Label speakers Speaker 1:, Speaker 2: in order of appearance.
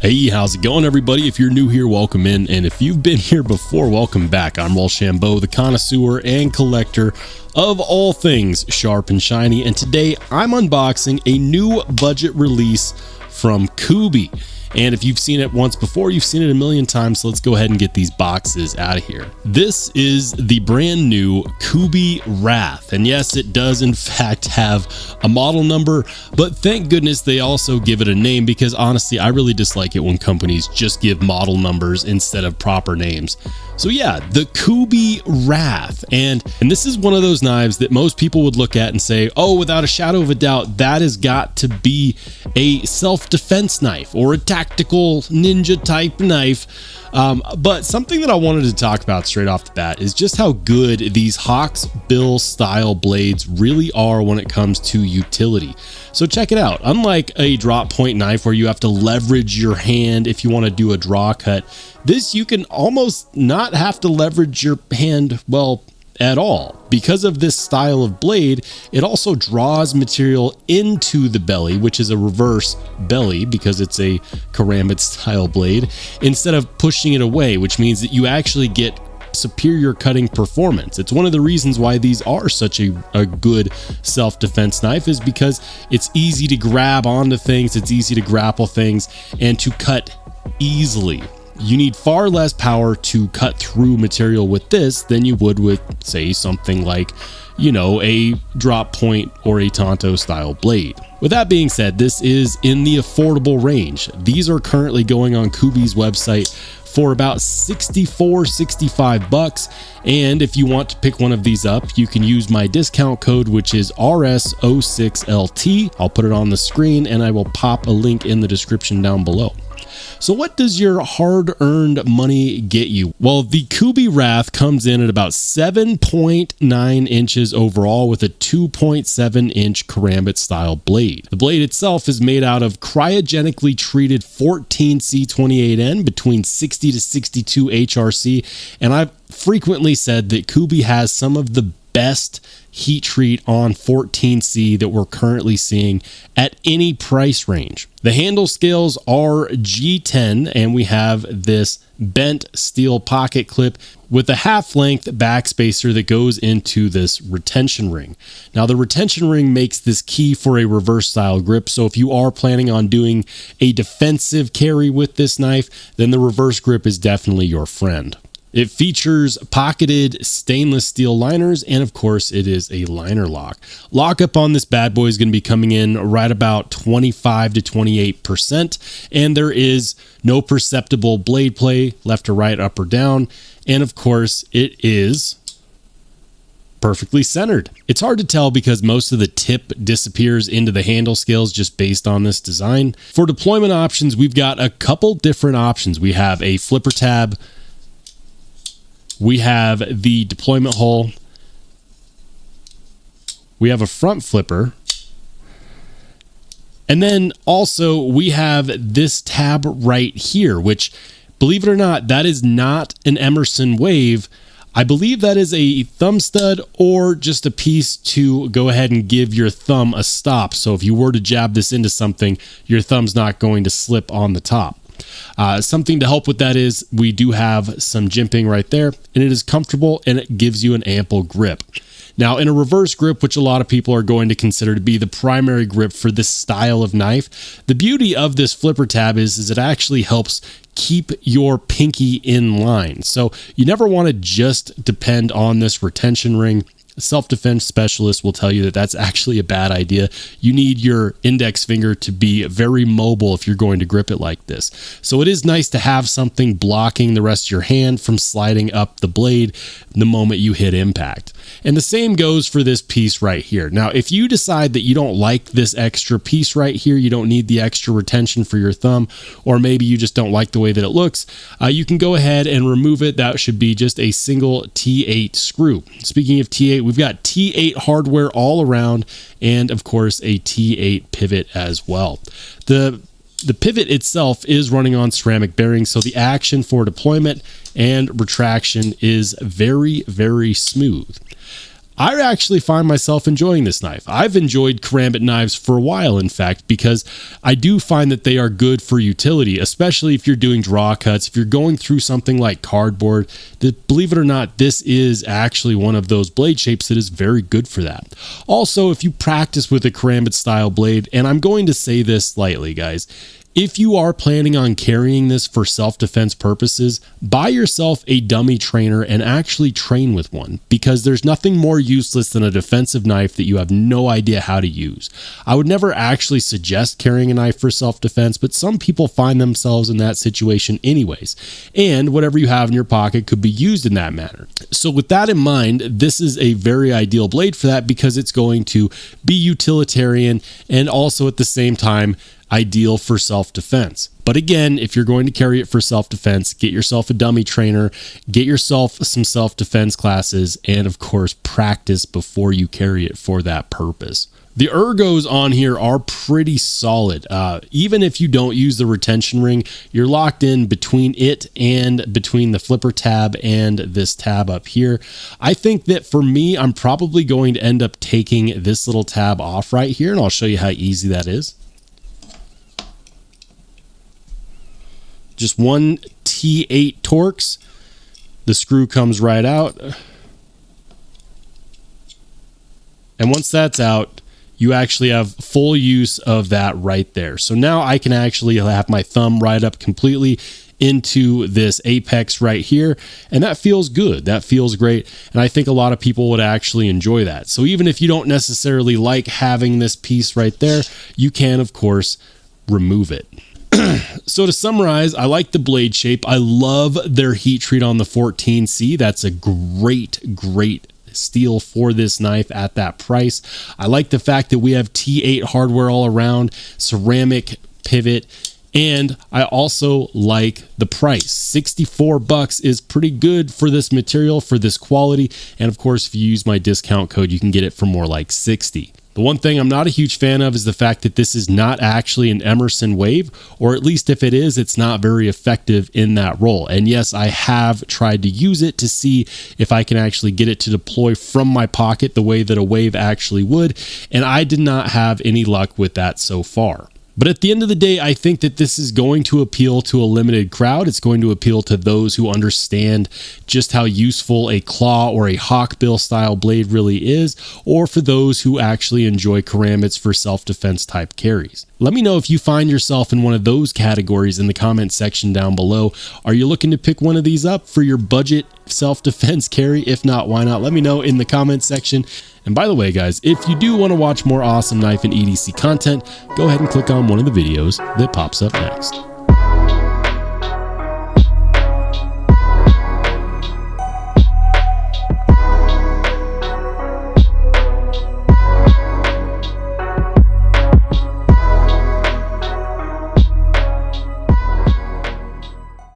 Speaker 1: Hey, how's it going, everybody? If you're new here, welcome in, and if you've been here before, welcome back. I'm Rollshambo, the connoisseur and collector of all things sharp and shiny, and today I'm unboxing a new budget release from Kubey. And if you've seen it once before, you've seen it a million times, so let's go ahead and get these boxes out of here. This is the brand new Kubey Wrath, and yes, it does in fact have a model number, but thank goodness they also give it a name, because honestly, I really dislike it when companies just give model numbers instead of proper names. So yeah, the Kubey Wrath, and this is one of those knives that most people would look at and say, oh, without a shadow of a doubt, that has got to be a self-defense knife or a tactical ninja type knife. But something that I wanted to talk about straight off the bat is just how good these Hawks Bill style blades really are when it comes to utility. So check it out. Unlike a drop point knife where you have to leverage your hand if you want to do a draw cut, this you can almost not have to leverage your hand, well, at all. Because of this style of blade, it also draws material into the belly, which is a reverse belly because it's a karambit style blade, instead of pushing it away, which means that you actually get superior cutting performance. It's one of the reasons why these are such a good self-defense knife, is because it's easy to grab onto things, it's easy to grapple things, and to cut easily. You need far less power to cut through material with this than you would with, say, something like, you know, a drop point or a Tonto style blade. With that being said, this is in the affordable range. These are currently going on Kubey's website for about $65 bucks, and if you want to pick one of these up, you can use my discount code, which is RS06LT. I'll put it on the screen and I will pop a link in the description down below. So what does your hard-earned money get you? Well, the Kubey Wrath comes in at about 7.9 inches overall with a 2.7-inch karambit style blade. The blade itself is made out of cryogenically treated 14C28N between 60 to 62 HRC, and I've frequently said that Kubey has some of the best heat treat on 14C that we're currently seeing at any price range. The handle scales are G10, and we have this bent steel pocket clip with a half-length backspacer that goes into this retention ring. Now, the retention ring makes this key for a reverse style grip, so if you are planning on doing a defensive carry with this knife, then the reverse grip is definitely your friend. It features pocketed stainless steel liners, and of course it is a liner lock. Lockup on this bad boy is going to be coming in right about 25 to 28%, and there is no perceptible blade play left or right, up or down, and of course it is perfectly centered. It's hard to tell because most of the tip disappears into the handle scales just based on this design. For deployment options, we've got a couple different options. We have a flipper tab, we have the deployment hole, we have a front flipper, and then also we have this tab right here, which, believe it or not, that is not an Emerson Wave. I believe that is a thumb stud or just a piece to go ahead and give your thumb a stop. So if you were to jab this into something, your thumb's not going to slip on the top. Something to help with that is we do have some jimping right there, and it is comfortable and it gives you an ample grip. Now, in a reverse grip, which a lot of people are going to consider to be the primary grip for this style of knife, the beauty of this flipper tab is it actually helps keep your pinky in line. So you never want to just depend on this retention ring. A self-defense specialist will tell you that that's actually a bad idea. You need your index finger to be very mobile if you're going to grip it like this. So it is nice to have something blocking the rest of your hand from sliding up the blade the moment you hit impact. And the same goes for this piece right here. Now, if you decide that you don't like this extra piece right here, you don't need the extra retention for your thumb, or maybe you just don't like the way that it looks, you can go ahead and remove it. That should be just a single T8 screw. Speaking of T8, we've got T8 hardware all around, and of course a T8 pivot as well. The pivot itself is running on ceramic bearings, so the action for deployment and retraction is very, very smooth. I actually find myself enjoying this knife. I've enjoyed Karambit knives for a while, in fact, because I do find that they are good for utility, especially if you're doing draw cuts, if you're going through something like cardboard. Believe it or not, this is actually one of those blade shapes that is very good for that. Also, if you practice with a Karambit style blade, and I'm going to say this lightly, guys, if you are planning on carrying this for self-defense purposes, buy yourself a dummy trainer and actually train with one, because there's nothing more useless than a defensive knife that you have no idea how to use. I would never actually suggest carrying a knife for self-defense, but some people find themselves in that situation anyways, and whatever you have in your pocket could be used in that manner. So with that in mind, this is a very ideal blade for that, because it's going to be utilitarian and also at the same time ideal for self-defense. But again, if you're going to carry it for self-defense, get yourself a dummy trainer, get yourself some self-defense classes, and of course practice before you carry it for that purpose. The ergos on here are pretty solid. Even if you don't use the retention ring, you're locked in between it and between the flipper tab and this tab up here. I think that for me, I'm probably going to end up taking this little tab off right here, and I'll show you how easy that is. Just one T8 Torx. The screw comes right out. And once that's out, you actually have full use of that right there. So now I can actually have my thumb right up completely into this apex right here, and that feels good. That feels great, and I think a lot of people would actually enjoy that. So even if you don't necessarily like having this piece right there, you can of course remove it. So to summarize, I like the blade shape. I love their heat treat on the 14C. That's a great steal for this knife at that price. I like the fact that we have T8 hardware all around, ceramic pivot, and I also like the price. 64 bucks is pretty good for this material, for this quality, and of course if you use my discount code you can get it for more like 60. The one thing I'm not a huge fan of is the fact that this is not actually an Emerson wave, or at least if it is, it's not very effective in that role. And yes, I have tried to use it to see if I can actually get it to deploy from my pocket the way that a wave actually would, and I did not have any luck with that so far. But at the end of the day, I think that this is going to appeal to a limited crowd. It's going to appeal to those who understand just how useful a claw or a hawkbill style blade really is, or for those who actually enjoy karambits for self-defense type carries. Let me know if you find yourself in one of those categories in the comment section down below. Are you looking to pick one of these up for your budget self-defense carry? If not, why not? Let me know in the comment section. And by the way, guys, if you do want to watch more awesome knife and EDC content, go ahead and click on one of the videos that pops up next.